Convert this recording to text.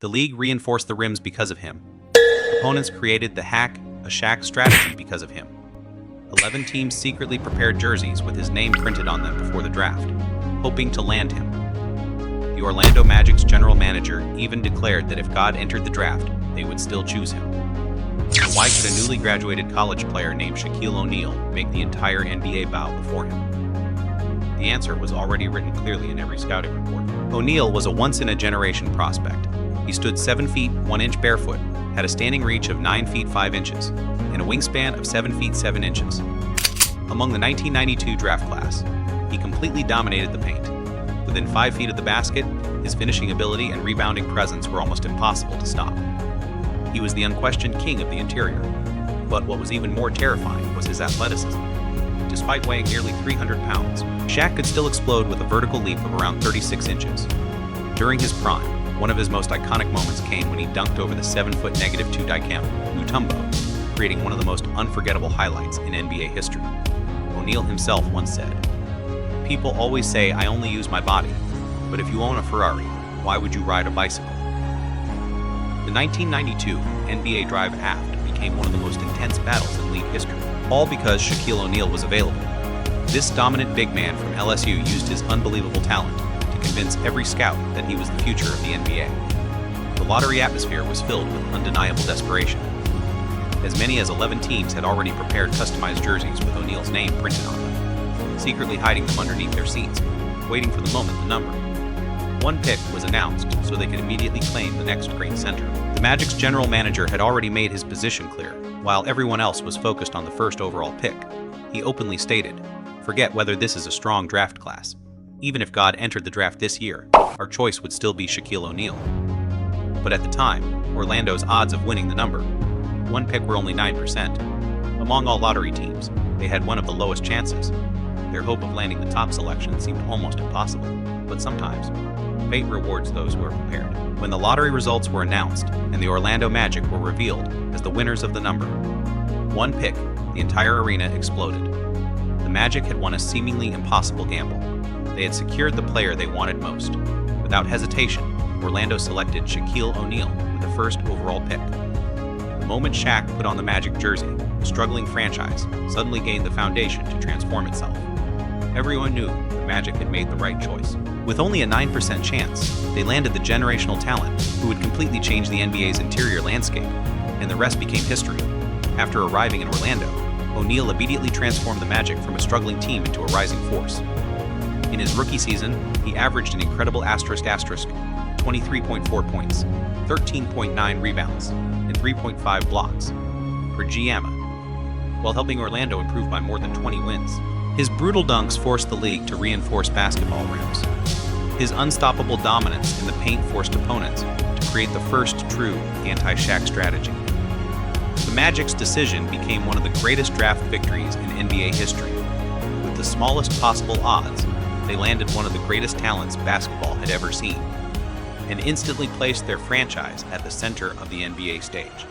The league reinforced the rims because of him. Opponents created the hack a Shaq strategy because of him. 11 teams secretly prepared jerseys with his name printed on them before the draft, hoping to land him. The Orlando Magic's general manager even declared that if God entered the draft, they would still choose him. So why could a newly graduated college player named Shaquille O'Neal make the entire NBA bow before him? The answer was already written clearly in every scouting report. O'Neal was a once-in-a-generation prospect. He stood 7 feet 1 inch barefoot, had a standing reach of 9 feet 5 inches, and a wingspan of 7 feet 7 inches. Among the 1992 draft class, he completely dominated the paint. Within 5 feet of the basket, his finishing ability and rebounding presence were almost impossible to stop. He was the unquestioned king of the interior, but what was even more terrifying was his athleticism. Despite weighing nearly 300 pounds, Shaq could still explode with a vertical leap of around 36 inches. During his prime, one of his most iconic moments came when he dunked over the 7-foot -2 Dikembe Mutombo, creating one of the most unforgettable highlights in NBA history. O'Neal himself once said, "People always say I only use my body, but if you own a Ferrari, why would you ride a bicycle?" The 1992 NBA Drive Aft became one of the most intense battles in league history, all because Shaquille O'Neal was available. This dominant big man from LSU used his unbelievable talent to convince every scout that he was the future of the NBA. The lottery atmosphere was filled with undeniable desperation. As many as 11 teams had already prepared customized jerseys with O'Neal's name printed on them, secretly hiding them underneath their seats, waiting for the moment the number. One pick was announced so they could immediately claim the next great center. The Magic's general manager had already made his position clear, while everyone else was focused on the first overall pick. He openly stated, "Forget whether this is a strong draft class. Even if God entered the draft this year, our choice would still be Shaquille O'Neal." But at the time, Orlando's odds of winning the number one pick were only 9%. Among all lottery teams, they had one of the lowest chances. Their hope of landing the top selection seemed almost impossible. But sometimes, fate rewards those who are prepared. When the lottery results were announced and the Orlando Magic were revealed as the winners of the number one pick, the entire arena exploded. The Magic had won a seemingly impossible gamble. They had secured the player they wanted most. Without hesitation, Orlando selected Shaquille O'Neal with the first overall pick. The moment Shaq put on the Magic jersey, the struggling franchise suddenly gained the foundation to transform itself. Everyone knew the Magic had made the right choice. With only a 9% chance, they landed the generational talent who would completely change the NBA's interior landscape, and the rest became history. After arriving in Orlando, O'Neal immediately transformed the Magic from a struggling team into a rising force. In his rookie season, he averaged an incredible ***, 23.4 points, 13.9 rebounds, and 3.5 blocks per GM, while helping Orlando improve by more than 20 wins. His brutal dunks forced the league to reinforce basketball rims. His unstoppable dominance in the paint forced opponents to create the first true anti-Shaq strategy. The Magic's decision became one of the greatest draft victories in NBA history. With the smallest possible odds, they landed one of the greatest talents basketball had ever seen, and instantly placed their franchise at the center of the NBA stage.